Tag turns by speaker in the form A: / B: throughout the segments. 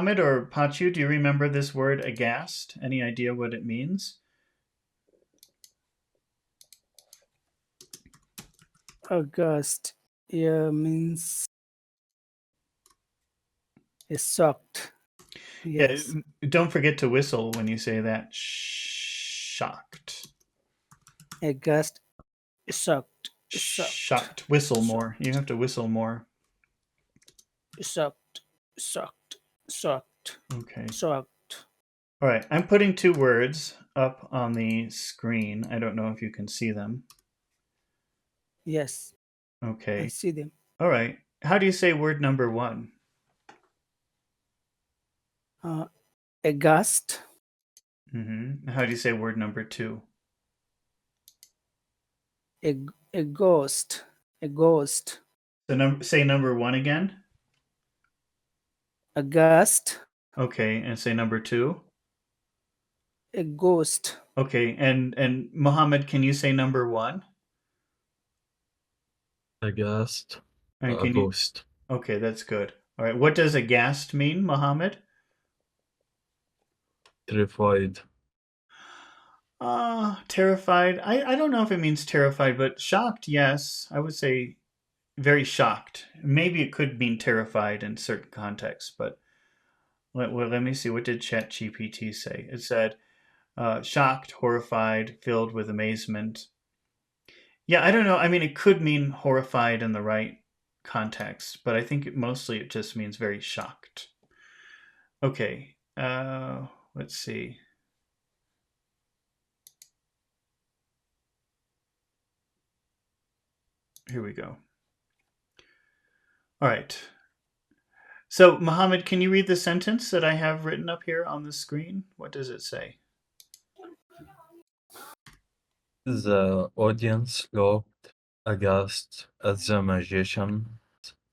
A: Mohammed or Pachu, do you remember this word aghast? Any idea what it means?
B: August. Yeah, means shocked. Yes.
A: Yeah, don't forget to whistle when you say that. Shocked.
B: August. Shocked. Shocked.
A: Shocked. Whistle more.
B: Shocked.
A: You have to whistle more.
B: Shocked. Shocked. Shocked.
A: Okay.
B: Shocked.
A: All right. I'm putting two words up on the screen. I don't know if you can see them.
B: Yes. I
A: Okay.
B: see them.
A: All right. How do you say word number one?
B: August.
A: How do you say word number two?
B: A ghost. A ghost.
A: So say number one again.
B: August.
A: Okay, and say number two.
B: A ghost.
A: Okay, and Mohammed, can you say number one?
C: Aghast.
A: And
C: A ghost.
A: Okay, that's good. All right, what does aghast mean, Mohammed?
C: Terrified.
A: Terrified. I don't know if it means terrified, but shocked, yes. I would say very shocked. Maybe it could mean terrified in certain contexts, but let me see. What did ChatGPT say? It said shocked, horrified, filled with amazement. Yeah, I don't know. I mean, it could mean horrified in the right context, but I think mostly it just means very shocked. Okay, let's see. Here we go. All right. So, Mohammed, can you read the sentence that I have written up here on the screen? What does it say?
C: The audience looked aghast at the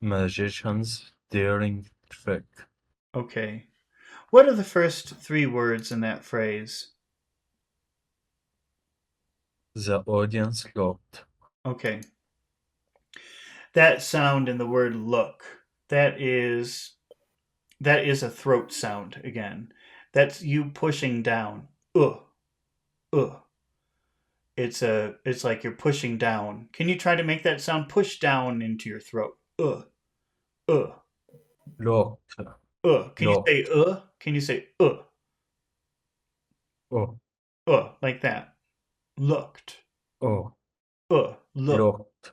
C: magician's daring trick.
A: Okay. What are the first three words in that phrase?
C: The audience looked.
A: Okay. That sound in the word look, that is a throat sound again. That's you pushing down. It's like you're pushing down. Can you try to make that sound push down into your throat?
C: Looked.
A: Can you say Can you say
C: Oh.
A: Like that? Looked.
C: Oh.
A: Look.
C: Looked.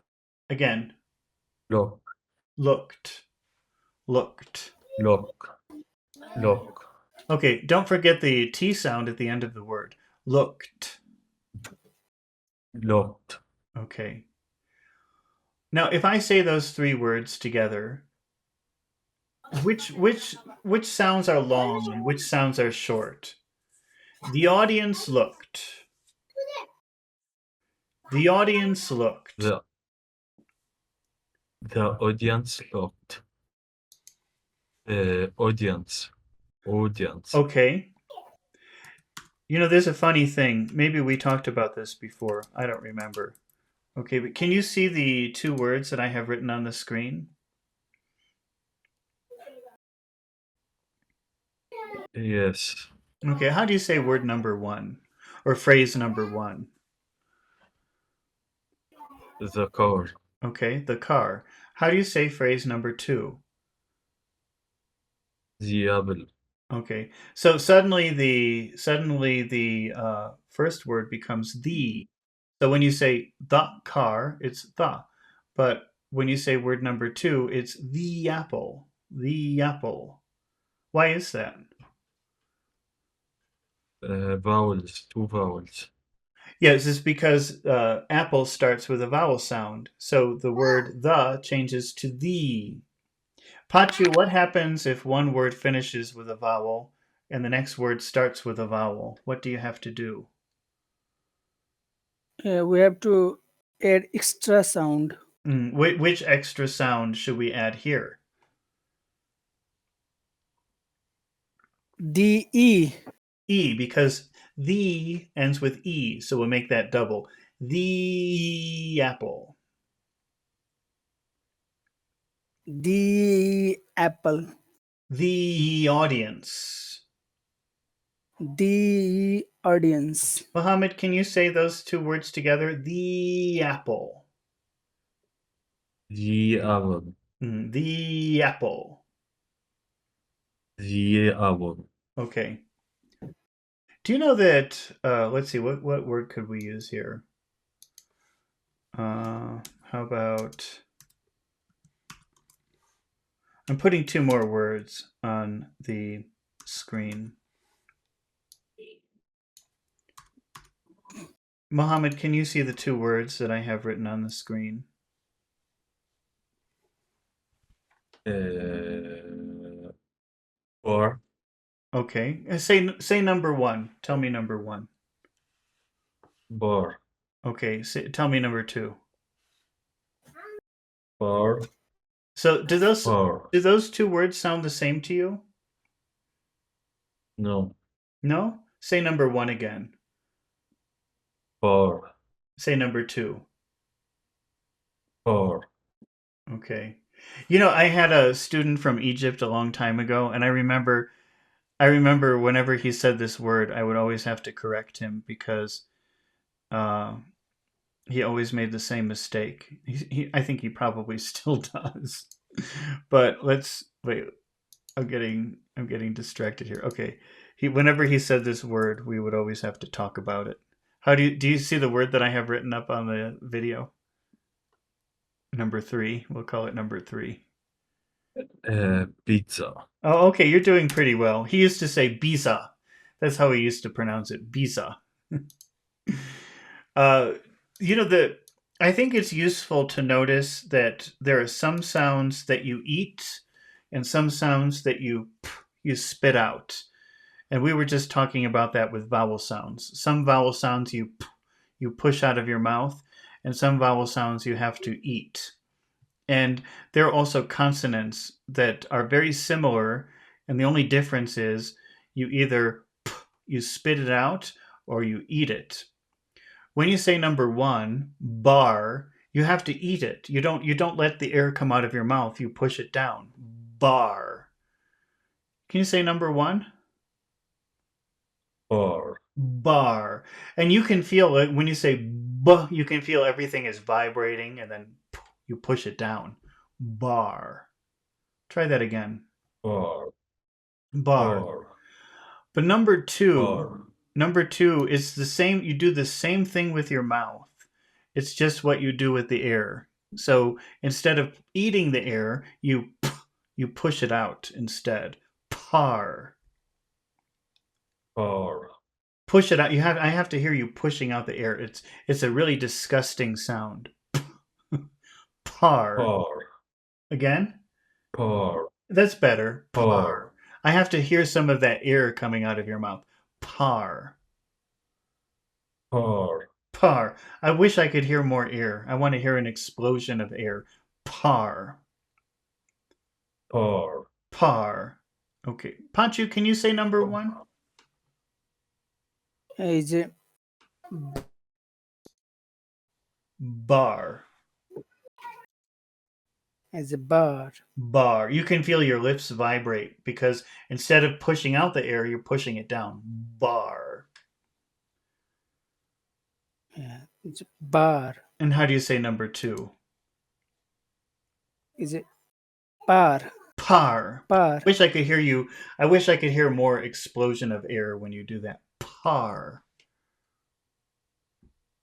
A: Again.
C: Look.
A: Looked. Looked.
C: Look. Look.
A: Okay, don't forget the T sound at the end of the word. Looked.
C: Looked.
A: Okay. Now, if I say those three words together, which sounds are long and which sounds are short? The audience looked. The audience looked.
C: The audience looked. Audience.
A: Okay. You know, there's a funny thing. Maybe we talked about this before. I don't remember. Okay, but can you see the two words that I have written on the screen?
C: Yes.
A: Okay, how do you say word number one? Or phrase number one?
C: The car.
A: Okay, the car. How do you say phrase number two?
C: The apple.
A: Okay, so suddenly the first word becomes the. So when you say the car, it's the. But when you say word number two, it's the apple. The apple. Why is that?
C: Vowels. Two vowels.
A: Yes, it's because apple starts with a vowel sound. So the word the changes to the. Pachu, what happens if one word finishes with a vowel and the next word starts with a vowel? What do you have to do?
B: We have to add extra sound.
A: Which extra sound should we add here?
B: D-E.
A: E, because the ends with E, so we'll make that double. The apple.
B: The apple.
A: The audience.
B: The audience.
A: Mohammed, can you say those two words together? The apple.
C: The apple.
A: The apple.
C: The apple.
A: Okay. Do you know that? Let's see. What word could we use here? How about? I'm putting two more words on the screen. Mohammed, can you see the two words that I have written on the screen?
C: Bar.
A: Okay. Say number one. Tell me number one.
C: Bar.
A: Okay. Tell me number two.
C: Bar.
A: So
C: Bar.
A: do those two words sound the same to you?
C: No.
A: No? Say number one again.
C: Bar.
A: Say number two.
C: Bar.
A: Okay. You know, I had a student from Egypt a long time ago, and I remember whenever he said this word, I would always have to correct him because uh, he always made the same mistake. I think he probably still does. But let's wait. I'm getting distracted here. Okay. Whenever he said this word, we would always have to talk about it. How do you see the word that I have written up on the video? Number three. We'll call it number three.
C: Pizza.
A: Oh, okay. You're doing pretty well. He used to say Bisa. That's how he used to pronounce it. Bisa. Uh, you know the. I think it's useful to notice that there are some sounds that you eat, and some sounds that you spit out. And we were just talking about that with vowel sounds. Some vowel sounds you push out of your mouth, and some vowel sounds you have to eat. And there are also consonants that are very similar, and the only difference is you either you spit it out or you eat it. When you say number one, bar, you have to eat it. You don't let the air come out of your mouth. You push it down. Bar. Can you say number one?
C: Bar.
A: Bar. And you can feel it when you say b, you can feel everything is vibrating and then you push it down. Bar. Try that again.
C: Bar.
A: Bar.
C: Bar.
A: But number two,
C: Bar.
A: number two is the same. You do the same thing with your mouth. It's just what you do with the air. So instead of eating the air, you push it out instead. Par.
C: Bar.
A: Push it out. I have to hear you pushing out the air. It's a really disgusting sound. Par.
C: Par.
A: Again?
C: Par.
A: That's better.
C: Par.
A: Par. I have to hear some of that air coming out of your mouth. Par.
C: Par.
A: Par. I wish I could hear more air. I want to hear an explosion of air. Par.
C: Par.
A: Par. Okay. Panchu, can you say number one?
B: Is a
A: Bar.
B: as a bar.
A: Bar. You can feel your lips vibrate because instead of pushing out the air, you're pushing it down. Bar.
B: Yeah, it's a bar.
A: And how do you say number two?
B: Is a par.
A: Par.
B: Par.
A: Wish I could hear you. I wish I could hear more explosion of air when you do that. Par.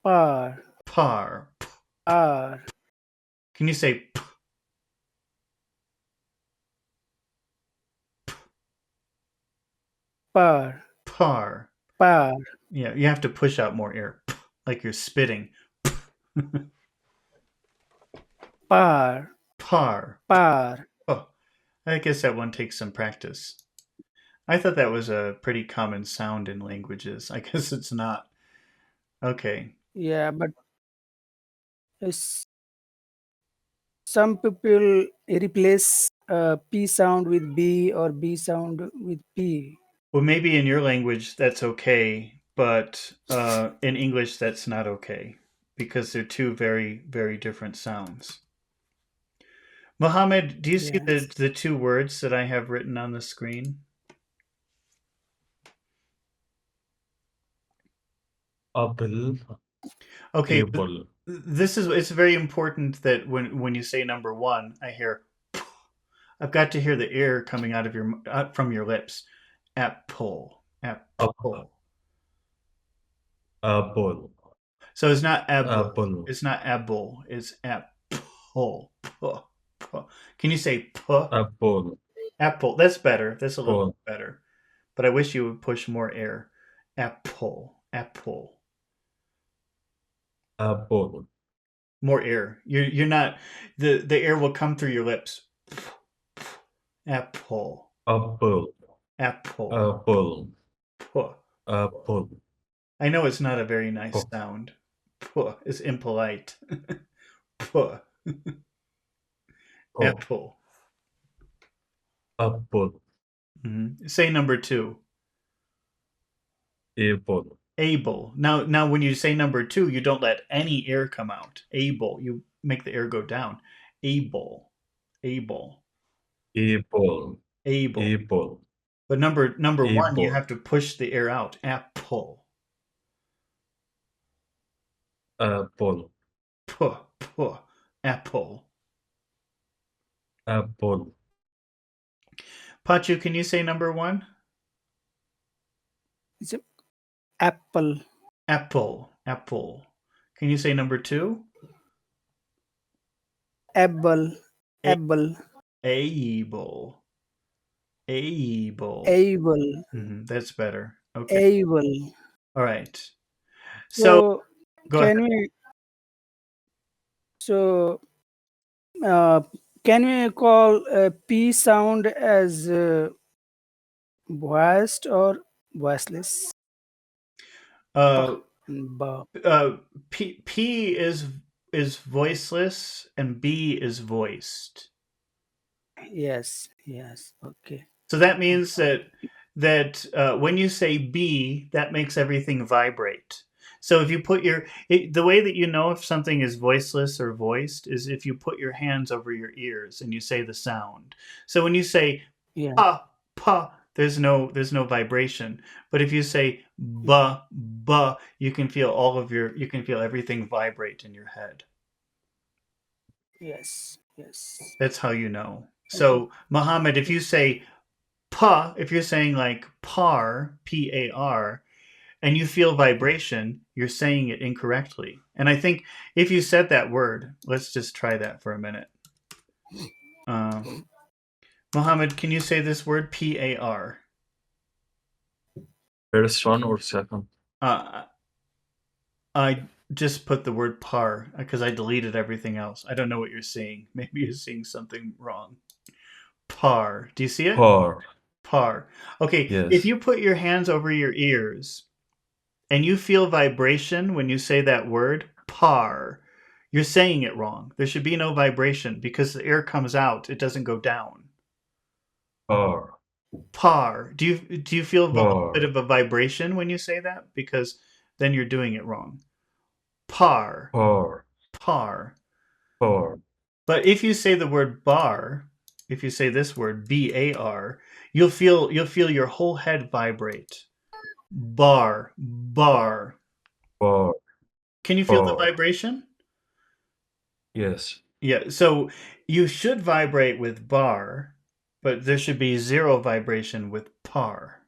B: Par.
A: Par.
B: R.
A: Can you say
B: Par.
A: par?
B: Par.
A: Yeah, you have to push out more air, like you're spitting.
B: Par.
A: Par.
B: Par.
A: Oh, I guess that one takes some practice. I thought that was a pretty common sound in languages. I guess it's not. Okay.
B: Yeah, but s- some people replace P sound with B or B sound with P.
A: Well, maybe in your language that's okay, but in English that's not okay because they're two very, very different sounds. Mohammed, do you see
B: Yes.
A: the two words that I have written on the screen?
C: Apple.
A: Okay,
C: Apple.
A: this is it's very important that when you say number one, I hear I've got to hear the air coming out of your from your lips. Apple,
C: Apple.
A: apple.
C: Apple.
A: So it's not able.
C: Apple.
A: It's not able. It's apple. Puh, puh. Can you say puh?
C: Apple.
A: Apple. That's better. That's a little
C: Apple.
A: bit better. But I wish you would push more air. Apple. Apple.
C: Apple.
A: More air. You're not the air will come through your lips. Apple.
C: Apple.
A: Apple.
C: Apple.
A: Puh.
C: Apple.
A: I know it's not a very nice
C: Puh.
A: sound. Puh is impolite. Puh.
C: Puh.
A: Apple.
C: Apple.
A: Say number two.
C: Apple.
A: Able. Now, when you say number two, you don't let any air come out. Able. You make the air go down. Able. Able.
C: Apple.
A: Able.
C: Apple.
A: But number one, you
C: Apple.
A: have to push the air out. Apple.
C: Apple.
A: Puh. Puh. Apple.
C: Apple.
A: Pachu, can you say number one?
B: It's a apple.
A: Apple. Apple. Can you say number two?
B: Apple.
A: A-
B: Apple.
A: able. Able.
B: Able.
A: That's better. Okay.
B: Able.
A: All right. So
B: So
A: go ahead.
B: can we so uh, can we call a P sound as voiced or voiceless? Pa
A: Uh,
B: and ba.
A: P is voiceless and B is voiced.
B: Yes. Yes. Okay.
A: So that means that when you say B, that makes everything vibrate. So if you put the way that you know if something is voiceless or voiced is if you put your hands over your ears and you say the sound. So when you say
B: Yeah.
A: pa pa, there's no vibration. But if you say ba ba, you can feel everything vibrate in your head.
B: Yes. Yes.
A: That's how you know.
B: Okay.
A: So Muhammad, if you say pa, if you're saying like par, P A R, and you feel vibration, you're saying it incorrectly. And I think if you said that word, let's just try that for a minute. Uh, Mohammed, can you say this word P A R?
C: First one or second?
A: Uh, I just put the word par because I deleted everything else. I don't know what you're seeing. Maybe you're seeing something wrong. Par. Do you see it?
C: Par.
A: Par. Okay, if
C: Yes.
A: you put your hands over your ears and you feel vibration when you say that word, par, you're saying it wrong. There should be no vibration because the air comes out, it doesn't go down.
C: Par.
A: Par. Do you feel a little bit
C: Par.
A: of a vibration when you say that? Because then you're doing it wrong. Par.
C: Par.
A: Par.
C: Par.
A: But if you say the word bar, if you say this word BAR, you'll feel your whole head vibrate. Bar, bar.
C: Par.
A: Can you feel the
C: Par.
A: vibration?
C: Yes.
A: Yeah, so you should vibrate with bar, but there should be zero vibration with par.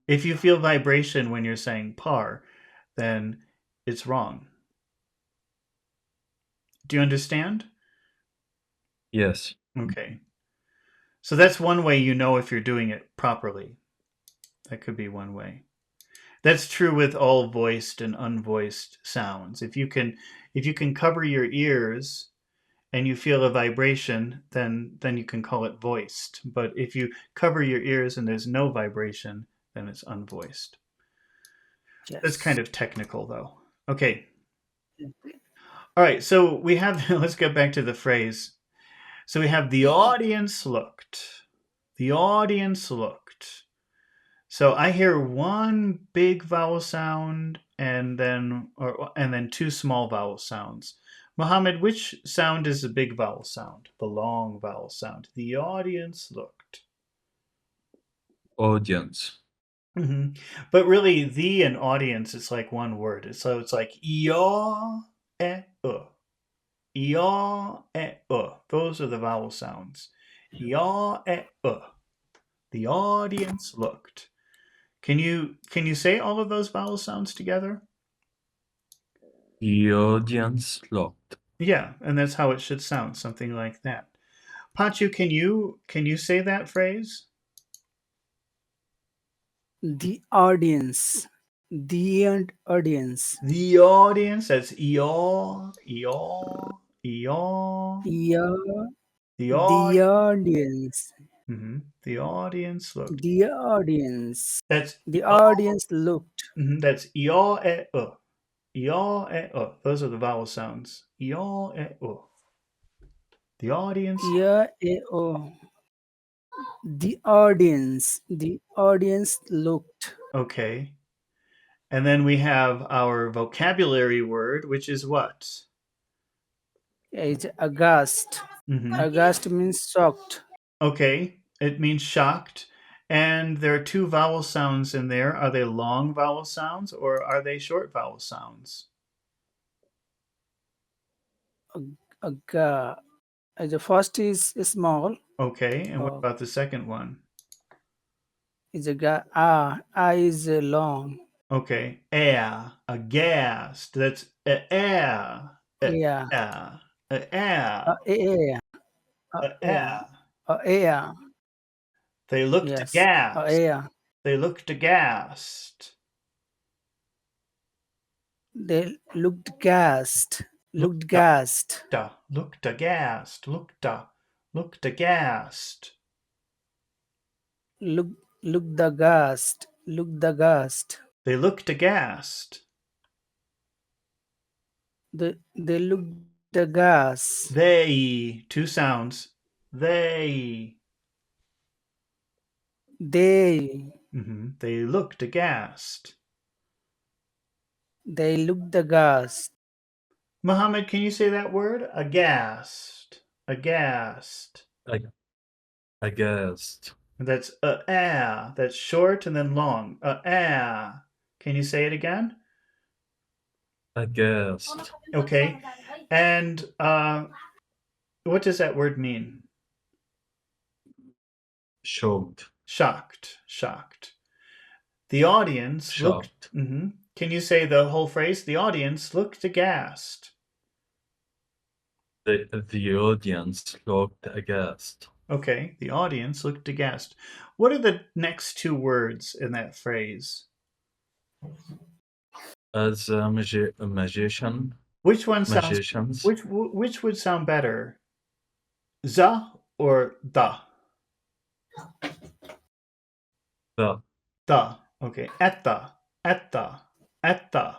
A: If you feel vibration when you're saying par, then it's wrong. Do you understand?
C: Yes.
A: Okay. So that's one way you know if you're doing it properly. That could be one way. That's true with all voiced and unvoiced sounds. If you can cover your ears and you feel a vibration, then you can call it voiced. But if you cover your ears and there's no vibration, then it's unvoiced. That's kind
B: Yes.
A: of technical though. Okay. All right, so we have let's get back to the phrase. So we have the audience looked. The audience looked. So I hear one big vowel sound and then two small vowel sounds. Mohammed, which sound is the big vowel sound? The long vowel sound. The audience looked.
C: Audience.
A: hmm But really, the and audience is like one word. So it's like yaw e yaw e Those are the vowel sounds. Yaw e The audience looked. Can you say all of those vowel sounds together?
C: The audience looked.
A: Yeah, and that's how it should sound, something like that. Pachu, can you say that phrase?
B: The audience. The and audience.
A: The audience. That's yaw, yaw, yaw.
B: Yeah,
A: The
B: the
A: audience.
B: audience.
A: The audience looked.
B: The audience.
A: That's
B: The
A: yaw.
B: audience looked.
A: That's yaw e yaw e Those are the vowel sounds. Yaw e The audience.
B: Yeah, oh. The audience. The audience looked.
A: Okay. And then we have our vocabulary word, which is what?
B: It's aghast.
A: hmm
B: Aghast means shocked.
A: Okay, it means shocked. And there are two vowel sounds in there. Are they long vowel sounds or are they short vowel sounds?
B: Aga. The first is small.
A: Okay, and what
B: Uh,
A: about the second one?
B: is a ga. Ah is long.
A: Okay, aghast. That's air,
B: Yeah.
A: air, air,
B: Yeah. Yeah.
A: air.
B: Yeah.
A: They looked
B: Yes.
A: aghast.
B: Yeah.
A: They looked aghast.
B: They looked gassed. Looked
A: Looked
B: gassed.
A: looked aghast. Looked aghast.
B: Look the ghast. Look the ghast.
A: They looked aghast.
B: They looked the gas.
A: They, two sounds. They.
B: They
A: They looked aghast.
B: they looked the gas.
A: Muhammad, can you say that word? Aghast. Aghast.
C: Ag- Aghast.
A: That's ah. That's short and then long. Ah. Can you say it again?
C: Aghast.
A: Okay. And what does that word mean?
C: Shocked.
A: Shocked. Shocked. The audience looked.
C: Shocked.
A: Can you say the whole phrase? The audience looked aghast.
C: The audience looked aghast.
A: Okay, the audience looked aghast. What are the next two words in that phrase?
C: As a magician,
A: Which one sounds
C: magicians,
A: which would sound better? The or the?
C: the,
A: The. Okay. At the. At the.
C: the,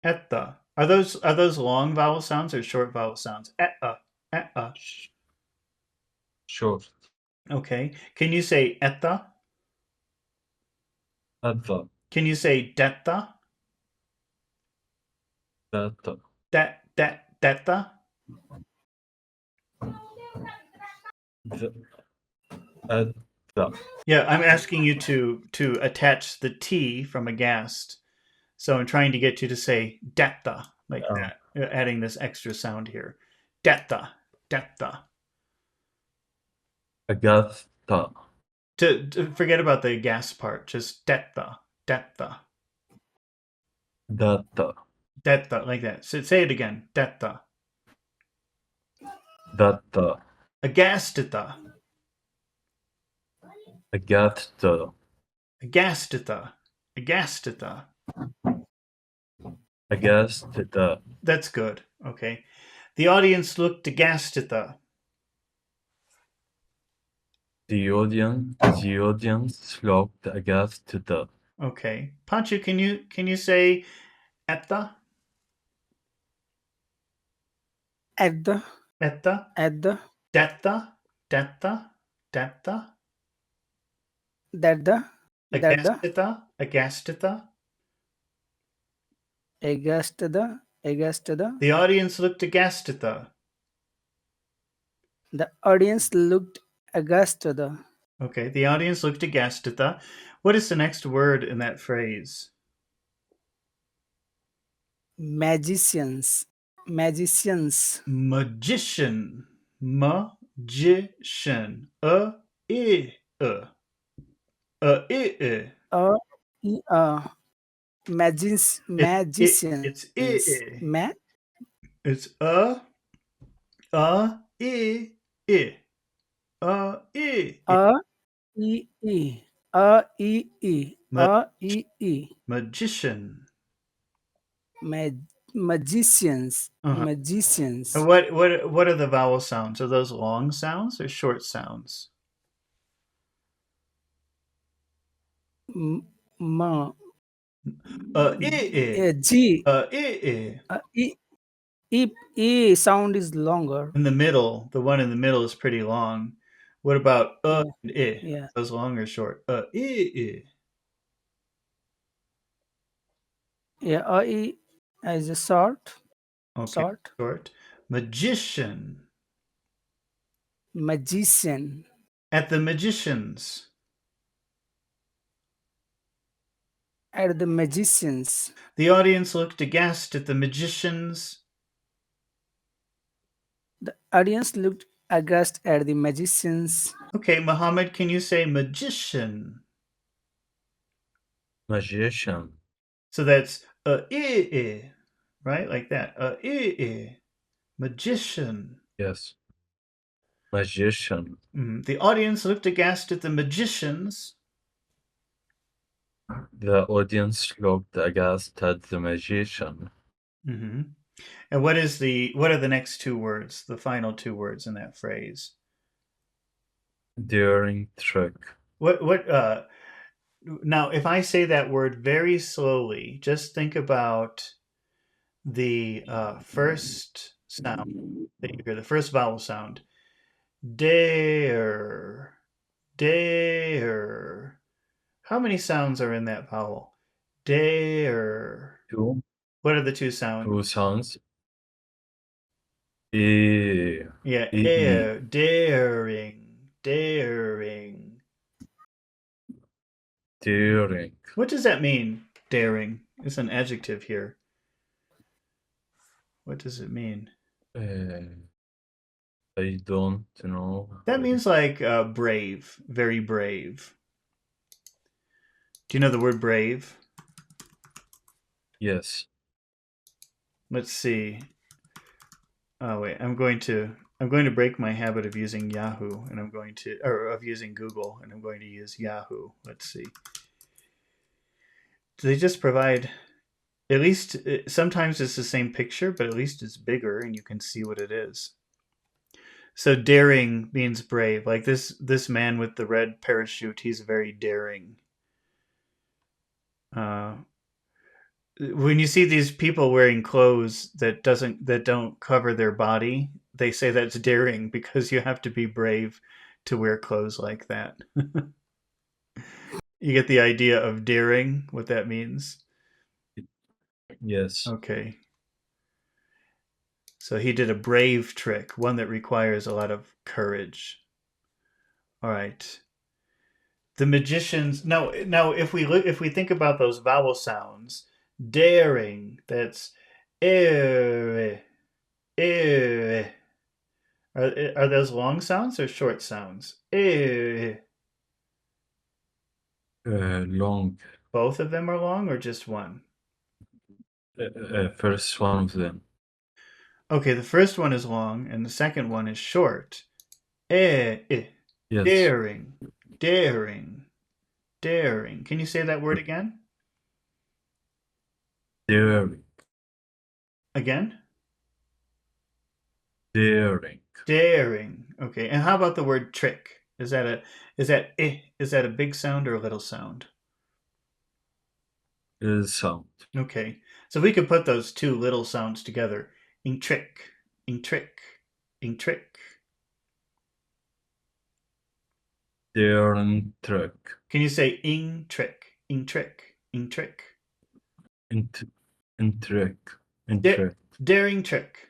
A: At the. Are those long vowel sounds or short vowel sounds? At a. At a.
C: sh- short,
A: Okay. Can you say at the?
C: the,
A: Can you say detta?
C: that,
A: Detta?
C: the, at, the.
A: Yeah, I'm asking you to attach the T from aghast. So I'm trying to get you to say detta like
C: Oh,
A: that, adding this extra sound here. Detta, detta.
C: Agatha,
A: To forget about the gas part, just detta, detta,
C: that,
A: detta, like that. So say it again. Detta.
C: that,
A: Agastita,
C: Agatha,
A: agastita, agastita.
C: aghast,
A: That's good. Okay. The audience looked agastita.
C: the audience looked aghast.
A: Okay. Pancho, can you say etta,
B: At the
A: etta,
B: at the
A: detta, detta, detta,
B: that the that the
A: agastita, agastita?
B: aghast
A: The audience looked aghast at
B: the audience looked aghast the
A: Okay, the audience looked aghast at What is the next word in that phrase?
B: magicians magicians
A: Magician. Magician. A. A.
B: uh,
A: It's
B: magicians
A: It's I.
B: a e e a e e
A: Ma-
B: a e e
A: magician.
B: magicians
A: Uh-huh. And
B: magicians
A: what are the vowel sounds? Are those long sounds or short sounds?
B: M- ma
A: I.
B: g
A: I.
B: e e sound is longer.
A: In the middle, the one in the middle is pretty long. What about
B: Yeah,
A: and I?
B: yeah,
A: Those long or short? I.
B: yeah. E as a
A: Okay,
B: sort
A: short. Magician.
B: magician
A: At the magicians.
B: at the magicians.
A: The audience looked aghast at the magicians.
B: The audience looked aghast at the magicians.
A: Okay, Muhammad, can you say magician?
C: Magician.
A: So that's I, right? Like that. I. Magician.
C: Yes. Magician.
A: The audience looked aghast at the magicians.
C: The audience looked aghast at the magician.
A: hmm And what are the next two words? The final two words in that phrase.
C: During trick.
A: What now if I say that word very slowly, just think about the first sound that you hear, the first vowel sound. Dare. Dare. How many sounds are in that vowel? Dare.
C: Two.
A: What are the two sounds?
C: Two sounds. E.
A: Yeah,
C: E.
A: air, daring, daring.
C: During.
A: What does that mean? Daring. It's an adjective here. What does it mean?
C: Uh, I don't know.
A: That means like brave, very brave. Do you know the word brave?
C: Yes.
A: Let's see. Oh wait, I'm going to break my habit of using Yahoo and of using Google and I'm going to use Yahoo. Let's see. They just provide at least sometimes it's the same picture, but at least it's bigger and you can see what it is. So daring means brave. Like this man with the red parachute, he's very daring. Uh, when you see these people wearing clothes that don't cover their body, they say that's daring because you have to be brave to wear clothes like that. You get the idea of daring, what that means.
C: Yes.
A: Okay. So he did a brave trick, one that requires a lot of courage. All right. The magicians. Now, if we think about those vowel sounds, daring. That's er, er. Are those long sounds or short sounds?
C: Long.
A: Both of them are long or just one?
C: First one of them.
A: Okay, the first one is long and the second one is short. Eh.
C: Yes.
A: Daring, daring, daring. Can you say that word again?
C: Daring.
A: Again?
C: Daring.
A: Daring. Okay. And how about the word trick? Is that a big sound or a little sound?
C: Is sound.
A: Okay. So we could put those two little sounds together. In trick, in trick, in trick.
C: Daring trick.
A: Can you say in trick, in trick, in trick?
C: Int intric,
A: Da-
C: intric,
A: daring trick.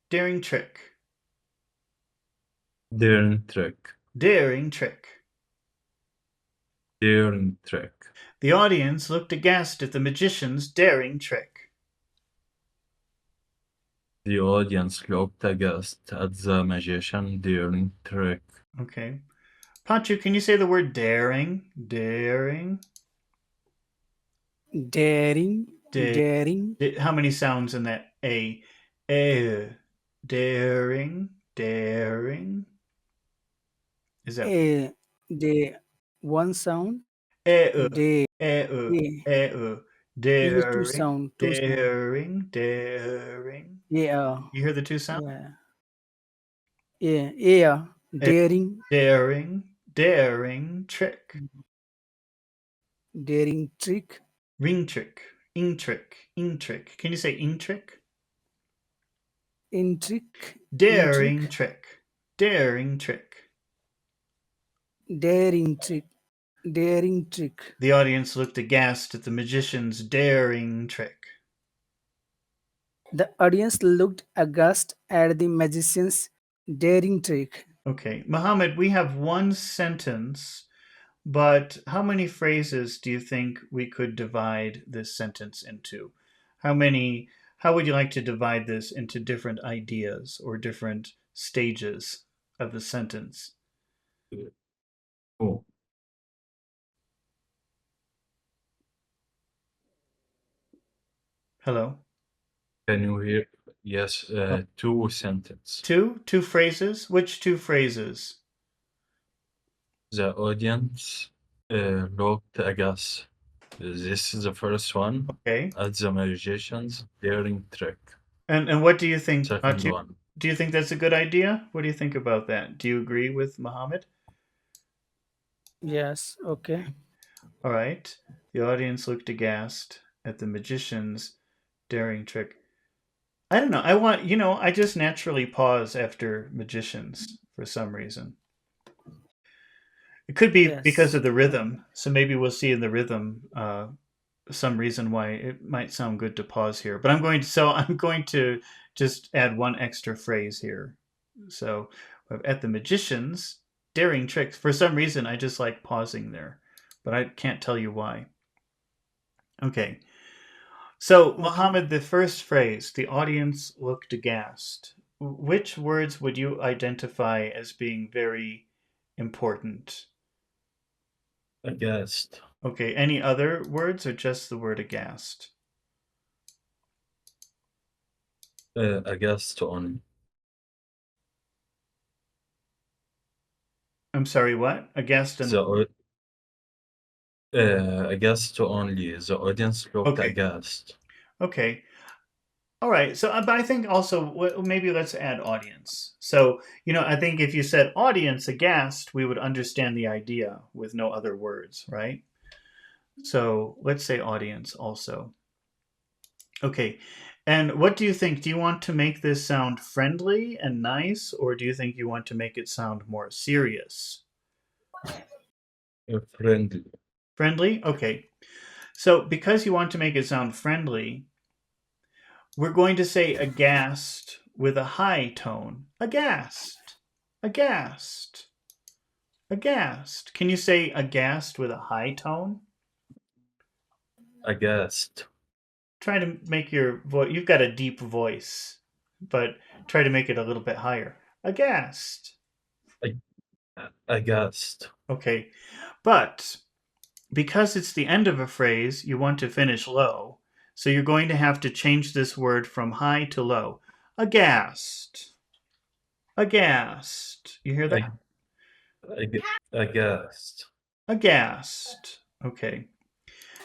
A: Daring trick.
C: daring trick,
A: Daring trick.
C: daring trick.
A: The audience looked aghast at the magician's daring trick.
C: The audience looked aghast at the magician daring trick.
A: Okay. Pachu, can you say the word daring? Daring.
B: Daring,
A: Da-
B: daring,
A: how many sounds in that A? A. Daring. Daring. Is that
B: a, they, one sound,
A: A?
B: they,
A: A.
B: a,
A: A.
B: this is two
A: Daring.
B: sound, two sound.
A: Daring. Daring.
B: Yeah,
A: You hear the two sounds?
B: yeah, yeah,
A: A.
B: daring,
A: Daring. Daring trick.
B: daring trick,
A: Ring trick. Ing trick. Ing trick. Can you say ing trick?
B: intrick,
A: Daring
B: intrick,
A: trick. Daring trick.
B: daring trick, daring trick.
A: The audience looked aghast at the magician's daring trick.
B: The audience looked aghast at the magician's daring trick.
A: Okay, Mohammed, we have one sentence, but how many phrases do you think we could divide this sentence into? How many, how would you like to divide this into different ideas or different stages of the sentence?
C: Oh,
A: Hello?
C: can you hear? Yes,
A: Oh,
C: two sentence.
A: two? Two phrases? Which two phrases?
C: The audience looked aghast. This is the first one
A: Okay.
C: at the magician's daring trick.
A: And what do you think,
C: Second one.
A: do you think that's a good idea? What do you think about that? Do you agree with Mohammed?
B: Yes, okay.
A: All right. The audience looked aghast at the magician's daring trick. I don't know. I just naturally pause after magicians for some reason. It could be because
B: Yes,
A: of the
B: okay.
A: rhythm. So maybe we'll see in the rhythm some reason why it might sound good to pause here. But I'm going to just add one extra phrase here. So at the magician's daring tricks. For some reason, I just like pausing there, but I can't tell you why. Okay. So,
B: Okay.
A: Mohammed, the first phrase, the audience looked aghast. Which words would you identify as being very important?
C: Aghast.
A: Okay, any other words or just the word aghast?
C: Aghast on
A: I'm sorry, what? Aghast and
C: the aghast only. The audience looked
A: okay,
C: aghast.
A: okay. All right. So, but I think also maybe let's add audience. So, I think if you said audience aghast, we would understand the idea with no other words, right? So, let's say audience also. Okay. And what do you think? Do you want to make this sound friendly and nice, or do you think you want to make it sound more serious?
C: Friendly.
A: Friendly? Okay. So, because you want to make it sound friendly, we're going to say aghast with a high tone. Aghast. Aghast. Aghast. Can you say aghast with a high tone?
C: Aghast.
A: Try to make your voice, you've got a deep voice, but try to make it a little bit higher. Aghast.
C: Ag- Aghast.
A: Okay. But because it's the end of a phrase, you want to finish low. So you're going to have to change this word from high to low. Aghast. Aghast. You hear that?
C: Ag- Aghast.
A: Aghast. Okay.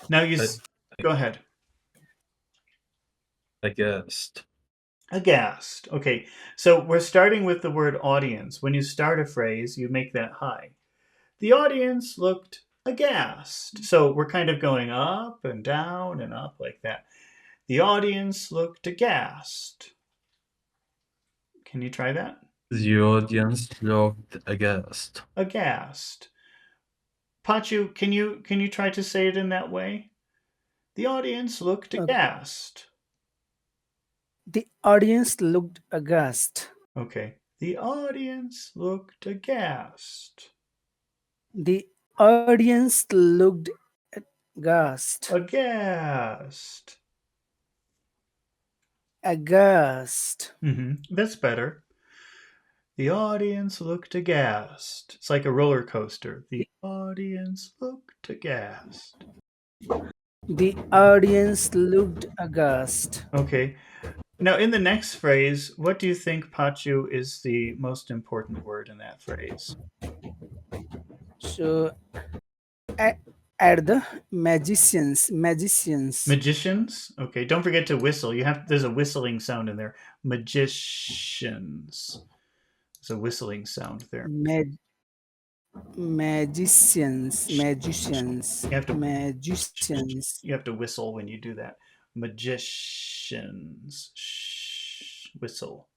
A: Now
C: A-
A: go ahead.
C: Aghast.
A: Aghast. Okay. So we're starting with the word audience. When you start a phrase, you make that high. The audience looked aghast. So we're kind of going up and down and up like that. The audience looked aghast. Can you try that?
C: The audience looked aghast.
A: Aghast. Pachu, can you try to say it in that way? The audience looked
B: Okay.
A: aghast.
B: The audience looked aghast.
A: Okay. The audience looked aghast.
B: The audience looked aghast.
A: Aghast.
B: Aghast.
A: That's better. The audience looked aghast. It's like a roller coaster. The audience looked aghast.
B: The audience looked aghast.
A: Okay. Now, in the next phrase, what do you think, Pachu, is the most important word in that phrase?
B: So a- at the magicians,
A: Magicians? Okay. Don't forget to whistle. There's a whistling sound in there. Magicians. There's a whistling sound there.
B: mag- magicians,
A: Sh-
B: magicians,
A: You have to
B: magicians,
A: you have to whistle when you do that. Magicians. Whistle.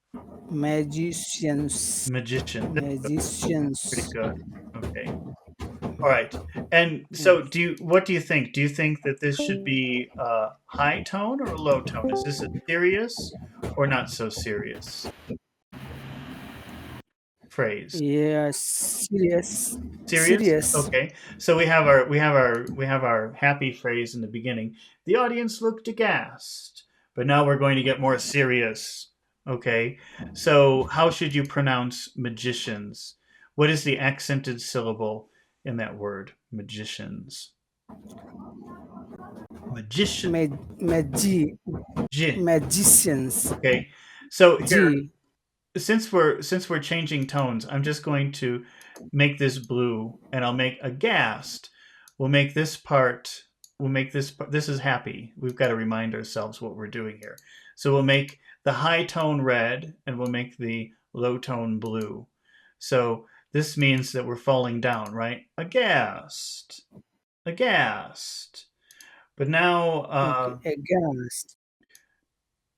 B: magicians,
A: Magician. That's pretty
B: magicians.
A: good. Okay. All right. And so
B: Yes.
A: what do you think? Do you think that this should be a high tone or a low tone? Is this a serious or not so serious phrase?
B: Yes, serious,
A: Serious?
B: serious.
A: Okay. So we have our happy phrase in the beginning. The audience looked aghast. But now we're going to get more serious. Okay. So how should you pronounce magicians? What is the accented syllable in that word? Magicians. Magician.
B: Magi, magicians.
A: Okay. So here,
B: G.
A: since we're changing tones, I'm just going to make this blue, and I'll make a ghast. We'll make this part. We'll make this. This is happy. We've got to remind ourselves what we're doing here. So we'll make the high tone red, and we'll make the low tone blue. So this means that we're falling down, right? Aghast, aghast. But now,
B: Okay, aghast.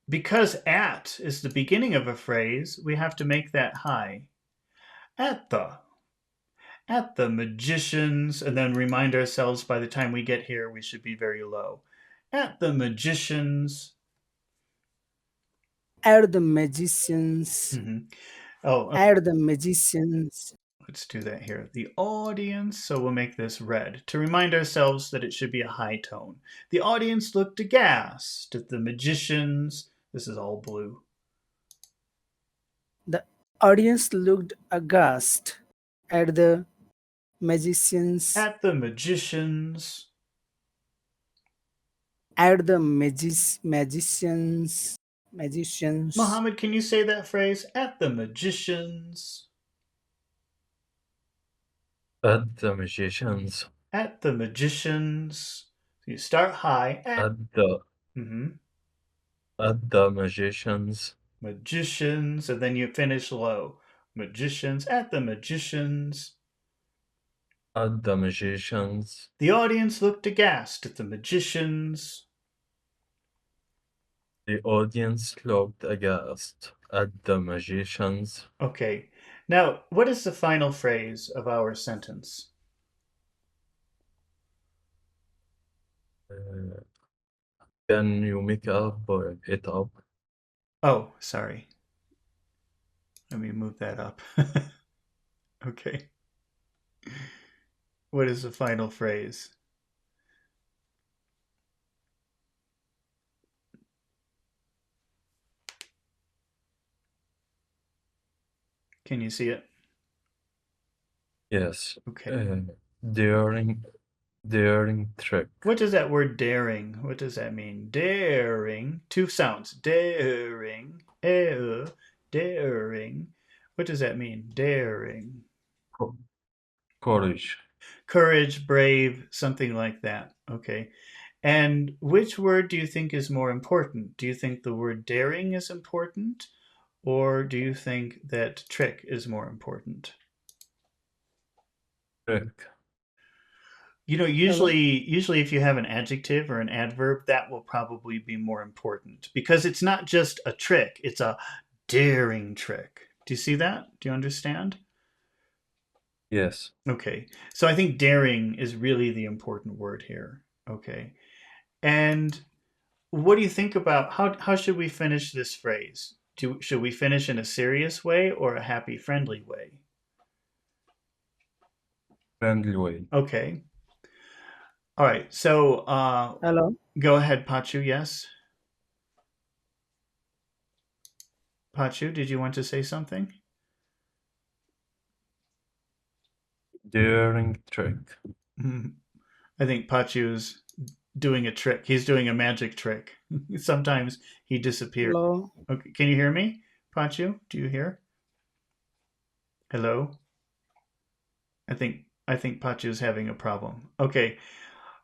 A: because at is the beginning of a phrase, we have to make that high. At the. At the magicians, and then remind ourselves by the time we get here, we should be very low. At the magicians.
B: Add the magicians.
A: Mhm. Oh, okay.
B: Add the magicians.
A: Let's do that here. The audience, so we'll make this red to remind ourselves that it should be a high tone. The audience looked aghast at the magicians. This is all blue.
B: The audience looked aghast at the magicians.
A: At the magicians.
B: At the magicians. Magicians.
A: Mohammed, can you say that phrase? At the magicians.
C: At the magicians,
A: At the magicians. So you start high at.
C: at the
A: Mhm.
C: at the magicians,
A: Magicians, and then you finish low. Magicians, at the magicians.
C: at the magicians.
A: The audience looked aghast at the magicians.
C: The audience looked aghast at the magicians.
A: Okay, now what is the final phrase of our sentence?
C: Uh, can you make it up?
A: Oh, sorry. Let me move that up. Okay. What is the final phrase? Can you see it?
C: Yes.
A: Okay.
C: Daring, daring trick.
A: What does that word daring? What does that mean? Daring. Two sounds. Daring. Daring. What does that mean? Daring.
C: Co- Courage.
A: Courage, brave, something like that. Okay. And which word do you think is more important? Do you think the word daring is important, or do you think that trick is more important?
C: Trick.
A: You know,
B: Hello.
A: usually if you have an adjective or an adverb, that will probably be more important because it's not just a trick, it's a daring trick. Do you see that? Do you understand?
C: Yes.
A: Okay. So I think daring is really the important word here. Okay. And what do you think about how should we finish this phrase? Should we finish in a serious way or a happy, friendly way?
C: Friendly way.
A: Okay. All right. So
B: Hello.
A: go ahead, Pachu. Yes, Pachu. Did you want to say something?
C: Daring trick.
A: I think Pachu's doing a trick. He's doing a magic trick. Sometimes he disappears.
B: Hello.
A: Okay, can you hear me, Pachu? Do you hear? Hello. I think Pachu's having a problem. Okay.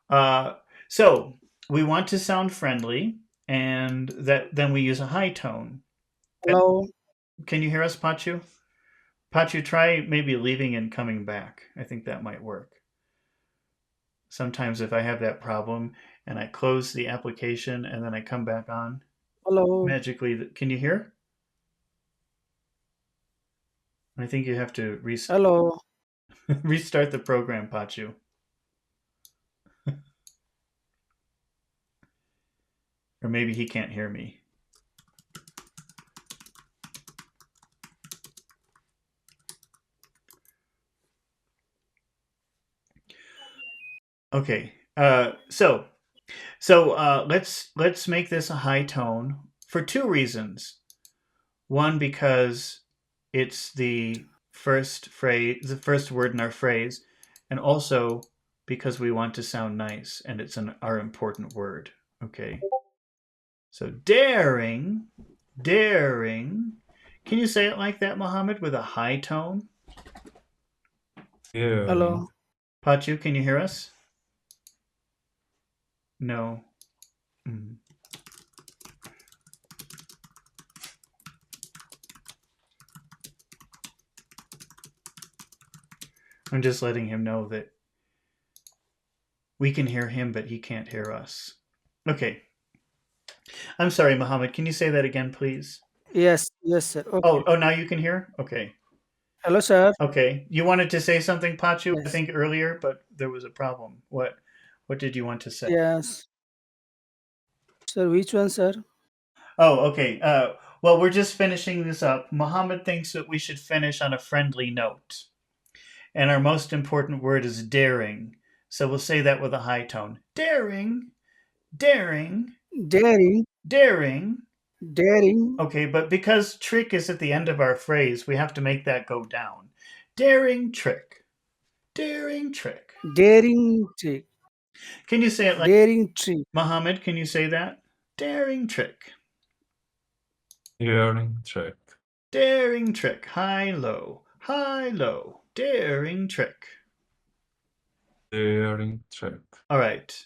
A: Uh, so we want to sound friendly, and that then we use a high tone.
B: Hello.
A: Can you hear us, Pachu? Pachu, try maybe leaving and coming back. I think that might work. Sometimes if I have that problem and I close the application and then I come back on,
B: Hello.
A: magically, can you hear? I think you have to
B: Hello.
A: restart the program, Pachu. Or maybe he can't hear me. Okay. Let's make this a high tone for two reasons. One, because it's the first word in our phrase, and also because we want to sound nice and it's our important word. Okay. So daring, daring. Can you say it like that, Mohammed, with a high tone?
C: Daring.
B: Hello.
A: Pachu, can you hear us? No. Mm. I'm just letting him know that we can hear him, but he can't hear us. Okay. I'm sorry, Mohammed. Can you say that again, please?
B: Yes. Yes, sir.
A: Oh,
B: Okay.
A: oh, now you can hear? Okay.
B: Hello, sir.
A: Okay. You wanted to say something, Pachu, I
B: Yes.
A: think earlier, but there was a problem. What did you want to say?
B: Yes. Sir, which one, sir?
A: Oh, okay. Well, we're just finishing this up. Mohammed thinks that we should finish on a friendly note. And our most important word is daring. So we'll say that with a high tone. Daring, daring,
B: Daring.
A: daring.
B: Daring.
A: Okay, but because trick is at the end of our phrase, we have to make that go down. Daring trick. Daring trick.
B: Daring trick.
A: Can you say it like
B: Daring trick.
A: Mohammed? Can you say that? Daring trick.
C: Daring trick.
A: Daring trick. High, low. High, low. Daring trick.
C: Daring trick.
A: All right.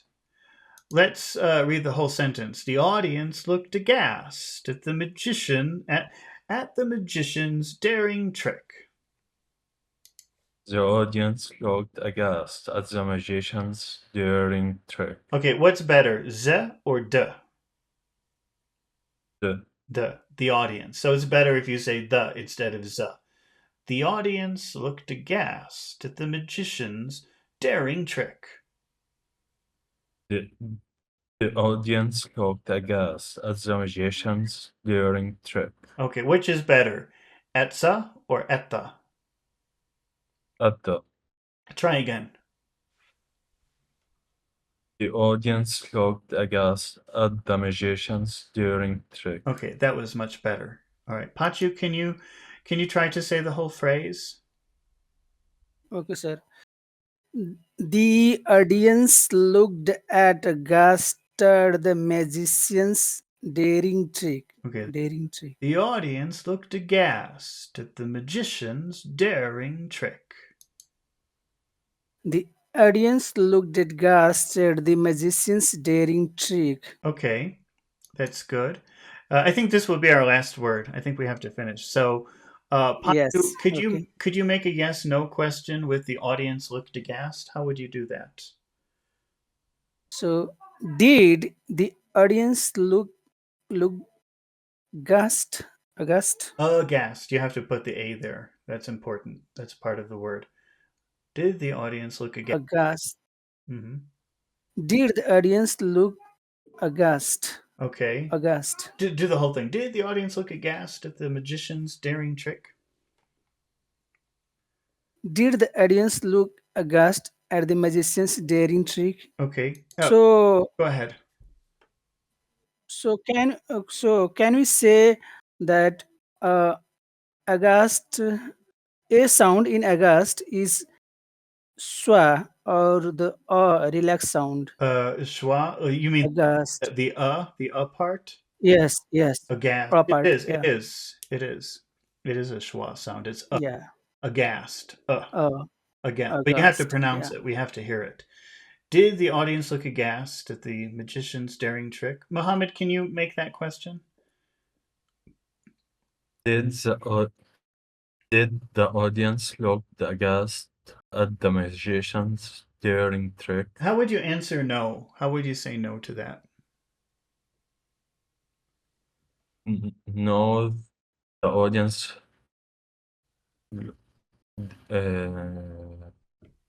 A: Let's read the whole sentence. The audience looked aghast at the magician's daring trick.
C: The audience looked aghast at the magician's daring trick.
A: Okay, what's better, z or d?
C: The
A: The audience. So it's better if you say the instead of z. The audience looked aghast at the magician's daring trick.
C: The, the audience looked aghast at the magician's daring trick.
A: Okay, which is better, etza or etta?
C: At
A: Try again.
C: the audience looked aghast at the magician's daring trick.
A: Okay, that was much better. All right, Pachu, can you try to say the whole phrase?
B: Okay, sir. The audience looked at aghast at the magician's daring trick.
A: Okay,
B: Daring trick.
A: the audience looked aghast at the magician's daring trick.
B: The audience looked aghast at the magician's daring trick.
A: Okay, that's good. I think this will be our last word. I think we have to finish. So,
B: Yes.
A: Pachu, could you
B: Okay.
A: could you make a yes/no question with the audience looked aghast? How would you do that?
B: So, did the audience look aghast? Aghast?
A: Aghast. You have to put the a there. That's important. That's part of the word. Did the audience look aghast?
B: Aghast.
A: Hmm.
B: Did the audience look aghast?
A: Okay.
B: aghast.
A: Do the whole thing. Did the audience look aghast at the magician's daring trick?
B: Did the audience look aghast at the magician's daring trick?
A: Okay. Oh,
B: So,
A: go ahead.
B: can we say that uh, aghast, a sound in aghast is schwa or the relaxed sound?
A: Schwa, you mean
B: Aghast.
A: the part?
B: Yes, yes.
A: Aghast. It
B: Apart.
A: is. It
B: Yeah,
A: is. It is. It is a schwa sound. It's
B: yeah.
A: aghast.
B: Uh,
A: Aghast. But you have to
B: aghast.
A: pronounce
B: Yeah.
A: it. We have to hear it. Did the audience look aghast at the magician's daring trick? Mohammed, can you make that question?
C: Did the, au- did the audience look aghast at the magician's daring trick?
A: How would you answer no? How would you say no to that?
C: No, the audience. Uh,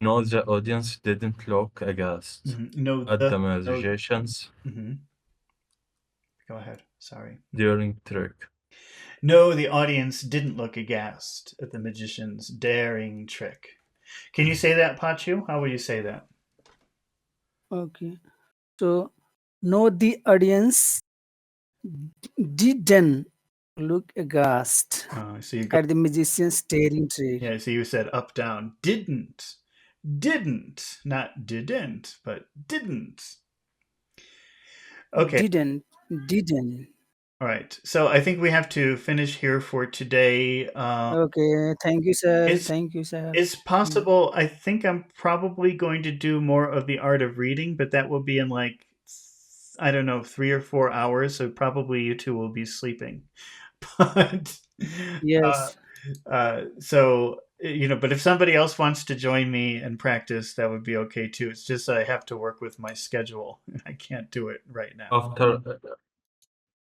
C: no, the audience didn't look aghast
A: No,
C: at the
A: no.
C: magician's
A: hmm Go ahead. Sorry.
C: daring trick.
A: No, the audience didn't look aghast at the magician's daring trick. Can you say that, Pachu? How would you say that?
B: Okay. So, no, the audience didn't look aghast
A: So you go.
B: at the magician's daring trick.
A: Yeah. So you said up, down. Didn't, not didn't, but didn't. Okay.
B: Didn't, didn't.
A: All right. So I think we have to finish here for today.
B: Okay. Thank you, sir.
A: It's
B: Thank you, sir.
A: it's
B: Mm.
A: possible. I think I'm probably going to do more of the art of reading, but that will be in like I don't know 3 or 4 hours. So probably you two will be sleeping. But uh,
B: Yes.
A: but if somebody else wants to join me and practice, that would be okay too. It's just I have to work with my schedule. I can't do it right now.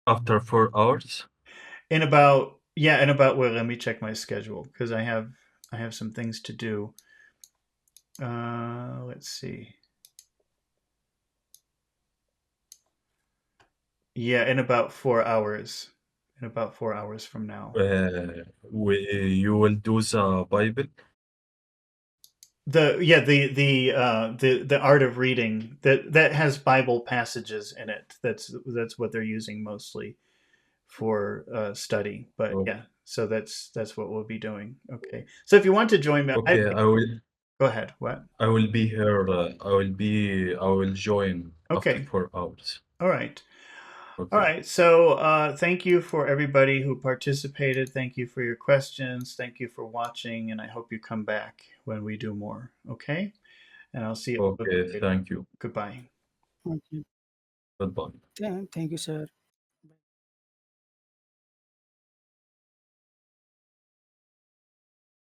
C: After 4 hours?
A: In about, let me check my schedule because I have some things to do. Let's see. Yeah, in about 4 hours. In about 4 hours from now.
C: You will do the Bible?
A: The art of reading that has Bible passages in it. That's what they're using mostly for study. But
C: Oh,
A: yeah, so that's what we'll be doing. Okay. So if you want to join me,
C: okay,
A: go ahead. What?
C: I will be here. I will join after
A: Okay.
C: 4 hours.
A: All right. All
C: Okay,
A: right. So thank you for everybody who participated. Thank you for your questions. Thank you for watching, and I hope you come back when we do more. Okay. And I'll see you a little
C: okay,
A: bit later.
C: thank you.
A: Goodbye.
B: Okay.
C: Goodbye.
B: Thank you, sir.